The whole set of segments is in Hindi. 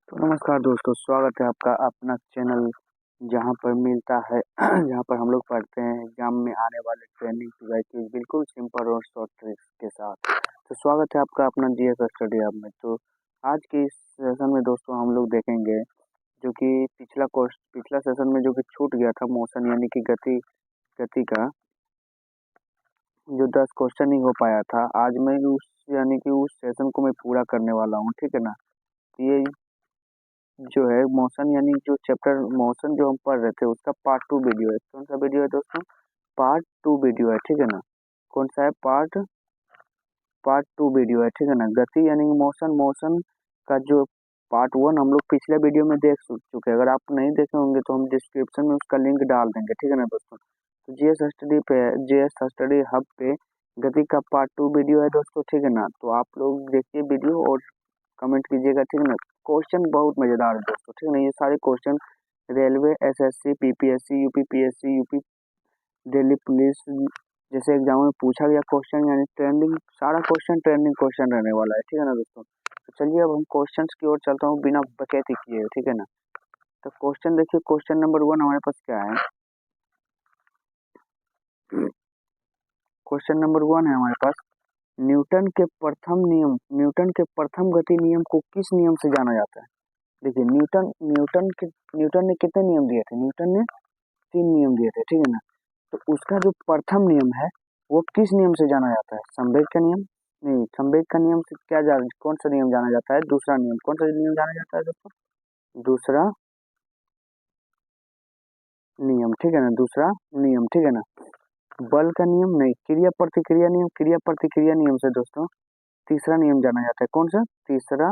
तो नमस्कार दोस्तों, स्वागत है आपका अपना चैनल जहां पर मिलता है जहां पर हम लोग पढ़ते हैं एग्जाम में आने वाले ट्रेंडिंग टॉपिक बिल्कुल सिंपल और शॉर्ट ट्रिक्स के साथ। तो स्वागत है आपका अपना जीएस स्टडी हब में। तो आज के इस सेशन में दोस्तों हम लोग देखेंगे जो कि पिछला सेशन में जो कि छूट गया था मोशन यानी कि गति गति का जो 10 क्वेश्चन ही हो पाया था। आज मैं उस यानी कि उस सेशन को मैं पूरा करने वाला हूँ, ठीक है ना। ये जो है मोशन यानी जो चैप्टर मोशन जो हम पढ़ रहे थे उसका पार्ट 2 वीडियो है। कौन सा वीडियो है दोस्तों? पार्ट 2 वीडियो है, ठीक है ना। कौन सा है? पार्ट 2 वीडियो है, ठीक है ना। गति यानी मोशन मोशन का जो पार्ट 1 हम लोग पिछले वीडियो में देख चुके हैं। अगर आप नहीं देखे होंगे तो हम डिस्क्रिप्शन में उसका लिंक डाल देंगे, ठीक है ना दोस्तों। तो जीएस स्टडी हब पे गति का पार्ट 2 वीडियो है दोस्तों, ठीक है ना। तो आप लोग देखिए वीडियो और कमेंट कीजिएगा, ठीक है ना। क्वेश्चन बहुत मजेदार है दोस्तों, ठीक है ना। ये सारे question railway, SSC, PPSC, UPPSC, UP Delhi police जैसे एग्जाम में पूछा गया क्वेश्चन, यानी ट्रेंडिंग सारा क्वेश्चन ट्रेंडिंग क्वेश्चन रहने वाला है, ठीक है ना दोस्तों। तो चलिए अब हम क्वेश्चन की ओर चलता हूँ बिना बकैती किए, ठीक है ना। तो क्वेश्चन देखिए, क्वेश्चन नंबर 1 हमारे पास क्या है। क्वेश्चन नंबर 1 है हमारे पास, न्यूटन के प्रथम गति नियम को किस नियम से जाना जाता है? देखिए न्यूटन ने कितने नियम दिए थे? न्यूटन ने 3 नियम दिए थे, ठीक है ना। तो उसका जो प्रथम नियम है वो किस नियम से जाना जाता है? संवेग का नियम? नहीं, संवेग का नियम से कौन सा नियम जाना जाता है? दूसरा नियम। कौन सा नियम जाना जाता है दोस्तों? दूसरा नियम, ठीक है ना। दूसरा नियम, ठीक है ना। बल का नियम नहीं, क्रिया प्रतिक्रिया नियम से दोस्तों तीसरा नियम जाना जाता है। कौन सा? तीसरा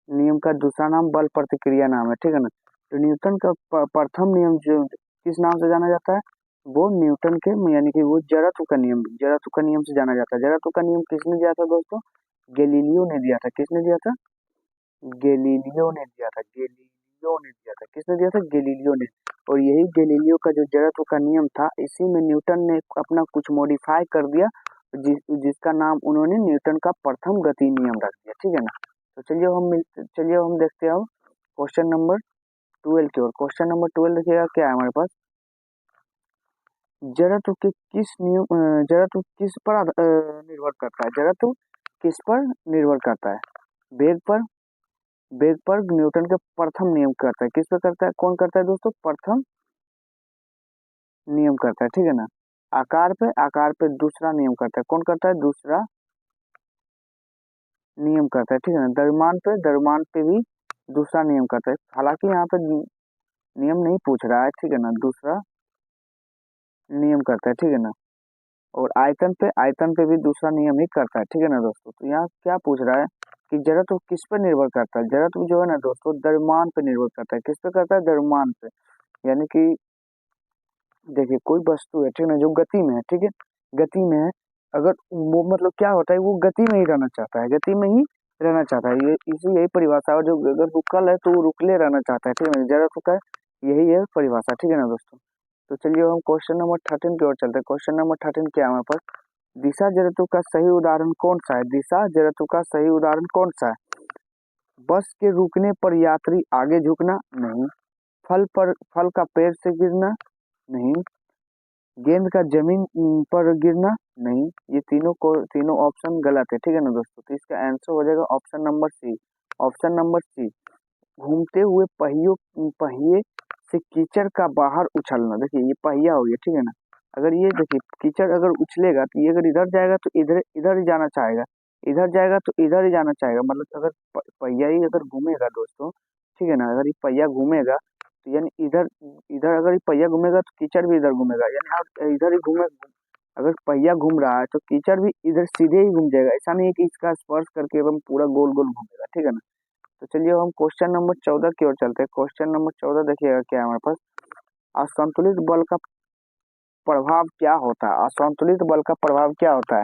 नियम का दूसरा नाम बल प्रतिक्रिया नाम है, ठीक है ना। तो न्यूटन का प्रथम नियम जो किस नाम से जाना जाता है? वो न्यूटन के यानी कि वो जड़त्व का नियम से जाना जाता है। जड़त्व का नियम किसने दिया था दोस्तों? गैलीलियो ने दिया था। किसने दिया था? गैलीलियो ने दिया था। किसने दिया था? गैलीलियो ने। और यही गैलीलियो का जो जड़त्व का नियम था, इसी में न्यूटन ने अपना कुछ मॉडिफाई कर दिया, जिसका नाम उन्होंने न्यूटन का प्रथम गति नियम रख दिया, ठीक है ना। तो चलिए हम देखते हैं क्वेश्चन नंबर 12 की ओर। क्वेश्चन नंबर 12 देखिएगा क्या है हमारे पास। जड़त्व किस पर निर्भर करता है? जड़त्व किस पर निर्भर करता है? वेग पर न्यूटन के प्रथम नियम करता है। किस पर करता है? कौन करता है दोस्तों? प्रथम नियम करता है, ठीक है ना। आकार पे दूसरा नियम करता है। कौन करता है? दूसरा नियम करता है, ठीक है ना। द्रव्यमान पे भी दूसरा नियम करता है। हालांकि यहाँ पे नियम नहीं पूछ रहा है, ठीक है ना। दूसरा नियम करता है, ठीक है ना। और आयतन पे भी दूसरा नियम ही करता है, ठीक है ना दोस्तों। तो यहाँ क्या पूछ रहा है कि जड़त्व किस पर निर्भर करता है? जड़त्व जो है ना दोस्तों द्रव्यमान पे निर्भर करता है। किस पे करता है? द्रव्यमान पे। यानी कि देखिए कोई वस्तु है, ठीक है ना, जो गति में है, ठीक है, गति में है। अगर वो मतलब क्या होता है, वो गति में ही रहना चाहता है, ये इसी यही परिभाषा है। जो अगर रुकल है तो वो रुकले रहना चाहता है, ठीक है ना। जड़त्व का यही है परिभाषा, ठीक है ना दोस्तों। तो चलिए हम क्वेश्चन नंबर 13 की ओर चलते हैं। क्वेश्चन नंबर 13 क्या है हमारे पास? दिशा जड़त्व का सही उदाहरण कौन सा है? दिशा जड़त्व का सही उदाहरण कौन सा है? बस के रुकने पर यात्री आगे झुकना? नहीं। फल का पेड़ से गिरना? नहीं। गेंद का जमीन पर गिरना? नहीं। ये तीनों ऑप्शन गलत है, ठीक है ना दोस्तों। तो इसका आंसर हो जाएगा option number C. Option number C, घूमते हुए पहिए से कीचड़ का बाहर उछलना। देखिए ये पहिया हो गया, ठीक है ना। अगर ये देखिए कीचड़ अगर उछलेगा तो ये अगर इधर जाएगा तो इधर इधर ही जाना चाहेगा, इधर जाएगा तो इधर ही जाना चाहेगा। मतलब अगर पहिया ही अगर घूमेगा दोस्तों, ठीक है ना, अगर ये पहिया घूमेगा तो यानी इधर इधर अगर ये पहिया घूमेगा तो कीचड़ भी इधर घूमेगा, यानी आप इधर ही घूमे। अगर पहिया घूम रहा है तो कीचड़ भी इधर सीधे ही घूम जाएगा। ऐसा नहीं है कि इसका स्पर्श करके एकदम पूरा गोल गोल घूमेगा, ठीक है ना। तो चलिए हम क्वेश्चन नंबर 14 की ओर चलते हैं। क्वेश्चन नंबर 14 देखिएगा क्या है हमारे पास। असंतुलित बल का प्रभाव क्या होता है? असंतुलित बल का प्रभाव क्या होता है?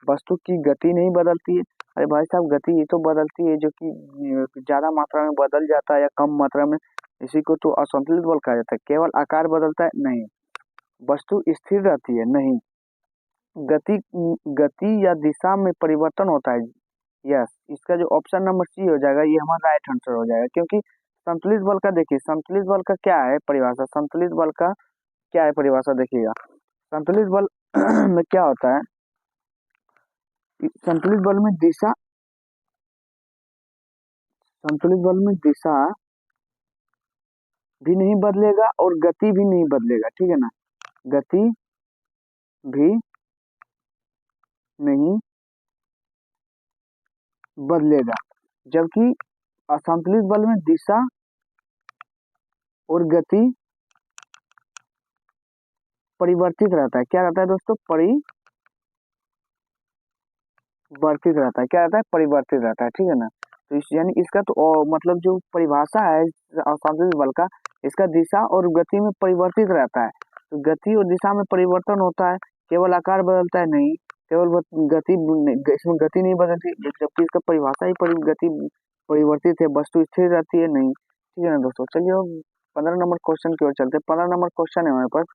वस्तु की गति नहीं बदलती है। अरे भाई साहब, गति ये तो बदलती है जो कि ज्यादा मात्रा में बदल जाता है या कम मात्रा में, इसी को तो असंतुलित बल कहा जाता है। केवल आकार बदलता है? नहीं। वस्तु स्थिर रहती है? नहीं। गति गति या दिशा में परिवर्तन होता है, यस, इसका जो ऑप्शन नंबर सी हो जाएगा ये हमारा राइट आंसर हो जाएगा, क्योंकि संतुलित बल का देखिए, संतुलित बल का क्या है परिभाषा, संतुलित बल का क्या है परिभाषा देखिएगा। संतुलित बल में क्या होता है, संतुलित बल में दिशा, संतुलित बल में दिशा भी नहीं बदलेगा और गति भी नहीं बदलेगा, ठीक है ना, गति भी नहीं बदलेगा, जबकि असंतुलित बल में दिशा और गति परिवर्तित रहता है। क्या रहता है दोस्तों, परिवर्तित रहता है। क्या रहता है, परिवर्तित रहता है, ठीक है ना। तो इस यानी इसका तो मतलब जो परिभाषा है असंतुलित बल का, इसका दिशा और गति में परिवर्तित रहता है। तो गति और दिशा में परिवर्तन होता है, केवल आकार बदलता है नहीं, केवल गति, इसमें गति नहीं बदलती, जबकि इसका परिभाषा ही गति परिवर्तित है, वस्तु स्थिर रहती है नहीं, ठीक है ना दोस्तों। चलिए 15 नंबर क्वेश्चन की ओर चलते हैं। 15 नंबर क्वेश्चन है हमारे पास,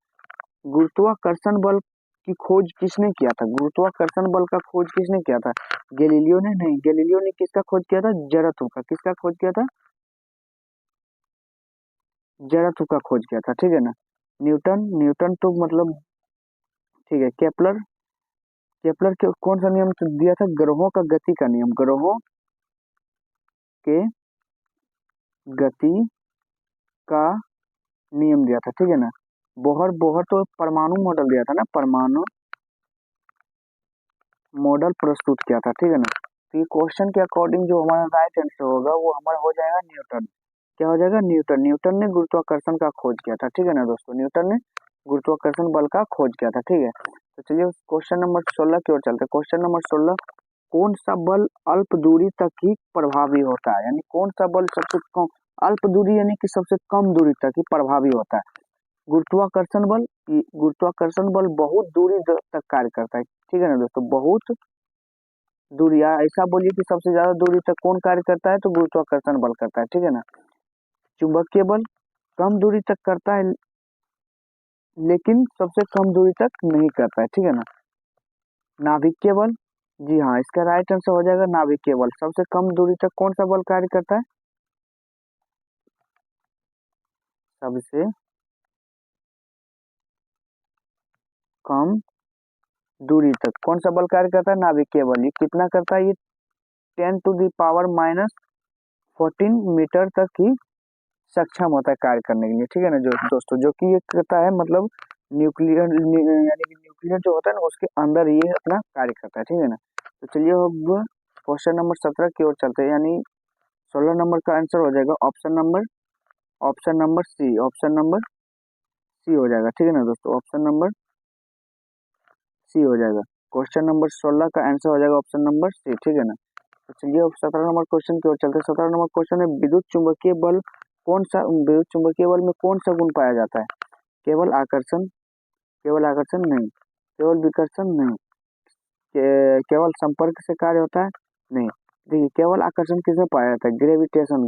गुरुत्वाकर्षण बल की खोज किसने किया था, गुरुत्वाकर्षण बल का खोज किसने किया था, गैलीलियो ने नहीं, गैलीलियो ने किसका खोज किया था, जड़त्व का, किसका खोज किया था, जड़त्व का खोज किया था, ठीक है ना। न्यूटन, न्यूटन तो मतलब ठीक है, केपलर, केपलर के कौन सा नियम दिया था, ग्रहों का गति का नियम, ग्रहों के गति का नियम दिया था, ठीक है ना। बोहर, बोहर तो परमाणु मॉडल दिया था ना, परमाणु मॉडल प्रस्तुत किया था, ठीक है ना। तो ये क्वेश्चन के अकॉर्डिंग जो हमारा राइट आंसर होगा वो हमारा हो जाएगा न्यूटन। क्या हो जाएगा, न्यूटन, न्यूटन ने गुरुत्वाकर्षण का खोज किया था, ठीक है ना दोस्तों, न्यूटन ने गुरुत्वाकर्षण बल का खोज किया था, ठीक है। तो चलिए क्वेश्चन नंबर 16 की ओर चलते हैं। क्वेश्चन नंबर 16, कौन सा बल अल्प दूरी तक ही प्रभावी होता है, यानी कौन सा बल सबसे कम, अल्प दूरी यानी कि सबसे कम दूरी तक ही प्रभावी होता है, गुरुत्वाकर्षण बल, गुरुत्वाकर्षण बल बहुत दूरी तक कार्य करता है, ठीक है ना दोस्तों, बहुत दूरी, या ऐसा बोलिए कि सबसे ज्यादा दूरी तक कौन कार्य करता है, तो गुरुत्वाकर्षण बल करता है, ठीक है ना। चुंबकीय बल कम दूरी तक करता है लेकिन सबसे कम दूरी तक नहीं करता है, ठीक है ना। नाभिकीय बल, जी हाँ, इसका राइट आंसर हो जाएगा नाभिकीय बल, सबसे कम दूरी तक कौन सा बल कार्य करता है, सबसे कम दूरी तक कौन सा बल कार्य करता है, नाभिकीय बल। ये कितना करता है, ये 10⁻⁻14 मीटर तक ही सक्षम होता है कार्य करने के लिए, ठीक है ना जो दोस्तों, जो कि ये करता है मतलब न्यूक्लियर, यानी कि न्यूक्लियर जो होता है ना उसके अंदर ये अपना कार्य करता है, ठीक है ना। तो चलिए अब क्वेश्चन नंबर 17 की ओर चलते हैं, यानी 16 नंबर का आंसर हो जाएगा option number C, option number C हो जाएगा, ठीक है ना दोस्तों, ऑप्शन नंबर सी हो जाएगा। क्वेश्चन नंबर 16 का आंसर हो जाएगा ऑप्शन नंबर सी, ठीक है ना। तो चलिए अब 17 नंबर क्वेश्चन की ओर चलते हैं। 17 नंबर क्वेश्चन है, विद्युत चुंबकीय बल कौन सा, विद्युत चुंबकीय बल में कौन सा गुण पाया जाता है, केवल आकर्षण, केवल आकर्षण नहीं, केवल विकर्षण नहीं, केवल संपर्क से कार्य होता है नहीं। देखिए केवल आकर्षण किसमें पाया जाता है, ग्रेविटेशन,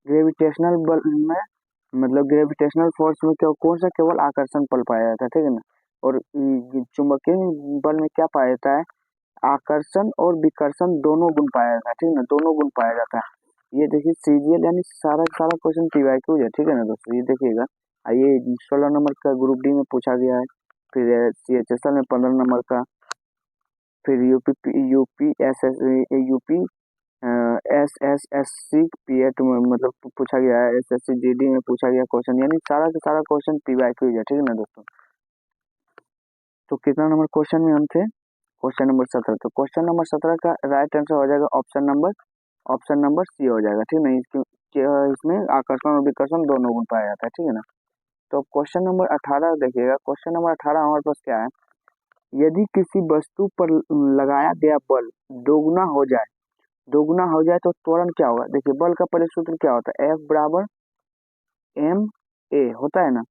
ग्रेविटेशनल बल में, मतलब ग्रेविटेशनल फोर्स में क्या, कौन सा केवल आकर्षण बल पाया जाता है, ठीक है ना। और चुंबकीय बल में क्या पाया जाता है, आकर्षण और विकर्षण दोनों गुण पाया जाता है, ठीक है ना, दोनों गुण पाया जाता है। ये देखिए सीजीएल यानी सारा सारा क्वेश्चन पीवाईक्यू है, ठीक है ना दोस्तों, ये देखिएगा। ये 16 नंबर का ग्रुप डी में पूछा गया है, फिर सीएचएसएल में 15 नंबर का, फिर यूपी एसएसएससी पीएट में मतलब पूछा गया है, एसएससी जीडी में पूछा गया क्वेश्चन, यानी सारा का सारा क्वेश्चन पीवाईक्यू है, ठीक है ना दोस्तों। तो कितना नंबर क्वेश्चन में हम थे, क्वेश्चन नंबर 17। तो क्वेश्चन नंबर 17 का राइट आंसर हो जाएगा ऑप्शन नंबर सी हो जाएगा, ठीक है ना। इसमें आकर्षण और विकर्षण दोनों गुण पाया जाता है, ठीक है ना। तो क्वेश्चन नंबर 18 देखिएगा, क्वेश्चन नंबर 18 हमारे पास क्या है, यदि किसी वस्तु पर लगाया गया बल दोगुना हो जाए, दोगुना हो जाए तो त्वरण क्या होगा, देखिए बल का पहले सूत्र क्या होता है, F बराबर एम ए होता है ना,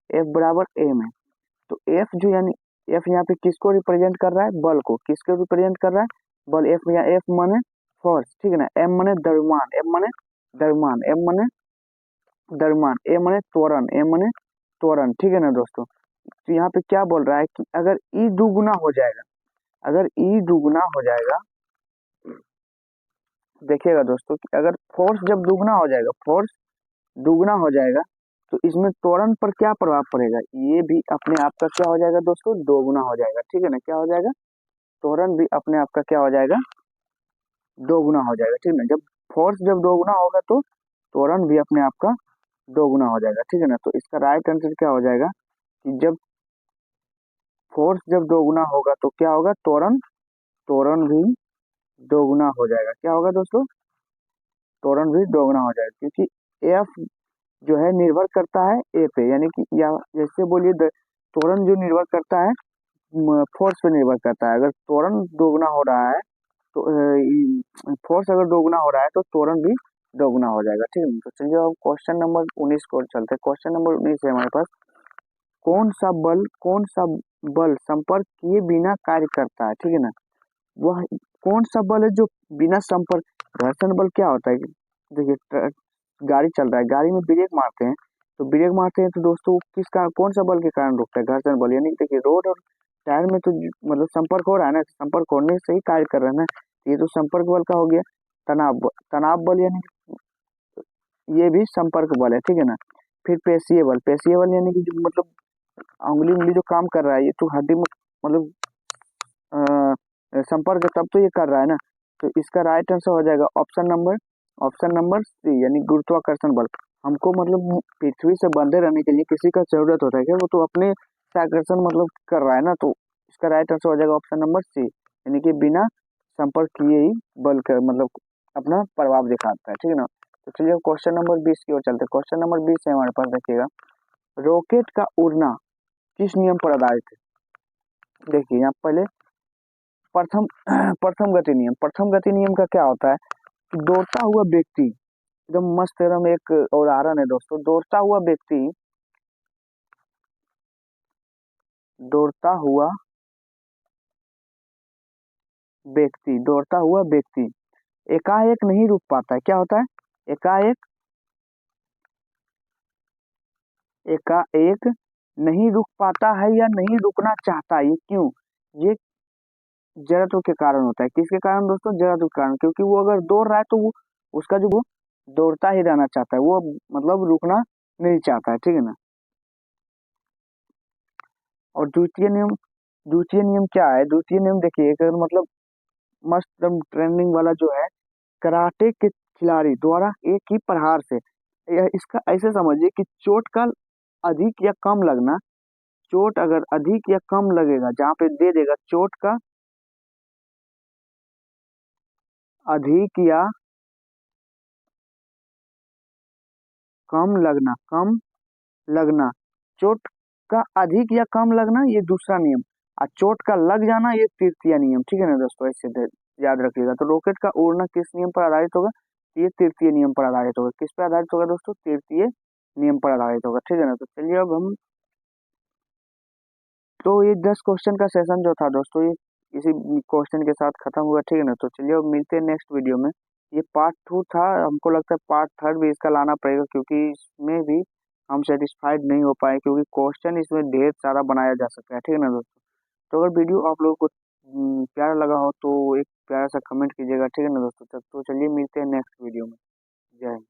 F बराबर एम है। तो F जो यानी F यहाँ पे किसको रिप्रेजेंट कर रहा है, बल को, किसको रिप्रेजेंट कर रहा है, बल, F या F माने फोर्स, ठीक है ना, M माने द्रव्यमान, M माने द्रव्यमान, M माने द्रव्यमान, A माने त्वरण, M माने त्वरण, ठीक है ना दोस्तों। तो यहाँ पे क्या बोल रहा है कि अगर ई दुगुना हो जाएगा, अगर ई दुगुना हो जाएगा, देखिएगा दोस्तों कि अगर फोर्स जब दुगुना हो जाएगा, फोर्स दुगुना हो जाएगा, तो इसमें त्वरण पर क्या प्रभाव पड़ेगा, ये भी अपने आप का क्या हो जाएगा दोस्तों, दोगुना हो जाएगा। ठीक है ना, क्या हो जाएगा, त्वरण भी अपने आप का क्या हो जाएगा, दोगुना हो जाएगा। ठीक है ना, जब फोर्स जब दोगुना होगा तो त्वरण भी अपने आप का दोगुना हो जाएगा। ठीक है ना, तो इसका राइट आंसर क्या हो जाएगा कि जब फोर्स जब दोगुना होगा तो क्या होगा, त्वरण, त्वरण भी दोगुना हो जाएगा। क्या होगा दोस्तों, त्वरण भी दोगुना हो जाएगा, क्योंकि एफ जो है निर्भर करता है ए पे, यानी कि या जैसे बोलिए त्वरण जो निर्भर करता है फोर्स पे निर्भर करता है। अगर त्वरण दोगुना हो रहा है तो फोर्स अगर दोगुना हो रहा है तो त्वरण भी दोगुना हो जाएगा। ठीक है, तो चलिए अब क्वेश्चन नंबर 19 को चलते हैं। क्वेश्चन नंबर 19 है हमारे पास, कौन सा बल संपर्क किए बिना कार्य करता है। ठीक है ना, वह कौन सा बल है जो बिना संपर्क, घर्षण बल क्या होता है, देखिए गाड़ी चल रहा है, गाड़ी में ब्रेक मारते हैं, तो ब्रेक मारते हैं तो दोस्तों किसका, कौन सा बल के कारण रुकता है, घर्षण बल। यानी कि देखिए रोड और टायर में तो मतलब संपर्क हो रहा है ना, संपर्क होने से ही कार्य कर रहा है ना, ये तो संपर्क बल का हो गया। तनाव बल यानी ये भी संपर्क बल है। ठीक है ना, फिर पेशीय बल यानी कि जो मतलब उंगली उंगली जो काम कर रहा है, ये तो हड्डी में मतलब संपर्क तब तो ये कर रहा है ना, तो इसका राइट आंसर हो जाएगा ऑप्शन नंबर सी, यानी गुरुत्वाकर्षण बल। हमको मतलब पृथ्वी से बंधे रहने के लिए किसी का जरूरत होता है क्या, वो तो अपने से आकर्षण मतलब कर रहा है ना, तो इसका राइट आंसर हो जाएगा ऑप्शन नंबर सी, यानी कि बिना संपर्क किए ही बल का मतलब अपना प्रभाव दिखाता है। ठीक है ना, तो चलिए क्वेश्चन नंबर 20 की ओर चलते हैं। क्वेश्चन नंबर 20 है हमारे पास, देखिएगा रॉकेट का उड़ना किस नियम पर आधारित है। देखिए यहाँ पहले प्रथम प्रथम गति नियम का क्या होता है कि दौड़ता हुआ व्यक्ति, एकदम मस्त एकदम एक उदाहरण है दोस्तों, दौड़ता हुआ व्यक्ति एकाएक नहीं रुक पाता है। क्या होता है, एकाएक एकाएक नहीं रुक पाता है या नहीं रुकना चाहता है, ये क्यों, ये जड़त्व के कारण होता है। किसके कारण दोस्तों, जड़त्व के कारण, क्योंकि वो अगर दौड़ रहा है तो वो उसका जो वो दौड़ता ही रहना चाहता है, वो मतलब रुकना नहीं चाहता है। ठीक है ना, और द्वितीय नियम क्या है, द्वितीय नियम देखिए एक मतलब मस्त एकदम ट्रेंडिंग वाला जो है, कराटे के खिलाड़ी द्वारा एक ही प्रहार से, इसका ऐसे समझिए कि चोट का अधिक या कम लगना, चोट अगर अधिक या कम लगेगा, जहाँ पे दे देगा चोट का अधिक या कम लगना, चोट का अधिक या कम लगना ये दूसरा नियम, और चोट का लग जाना ये तृतीय नियम। ठीक है ना दोस्तों, ऐसे याद रखिएगा। तो रॉकेट का उड़ना किस नियम पर आधारित होगा, ये तृतीय नियम पर आधारित होगा। किस पर आधारित होगा दोस्तों, तृतीय नियम पर आधारित होगा। ठीक है ना, तो चलिए अब हम, तो ये 10 क्वेश्चन का सेशन जो था दोस्तों, ये इसी क्वेश्चन के साथ खत्म हुआ। ठीक है ना, तो चलिए अब मिलते हैं नेक्स्ट वीडियो में। ये पार्ट 2 था, हमको लगता है पार्ट 3 भी इसका लाना पड़ेगा, क्योंकि इसमें भी हम सेटिस्फाइड नहीं हो पाए, क्योंकि क्वेश्चन इसमें ढेर सारा बनाया जा सकता है। ठीक है ना दोस्तों, तो अगर वीडियो आप लोगों को प्यारा लगा हो तो एक प्यारा सा कमेंट कीजिएगा। ठीक है ना दोस्तों, तब तो चलिए मिलते हैं नेक्स्ट वीडियो में। जय हिंद।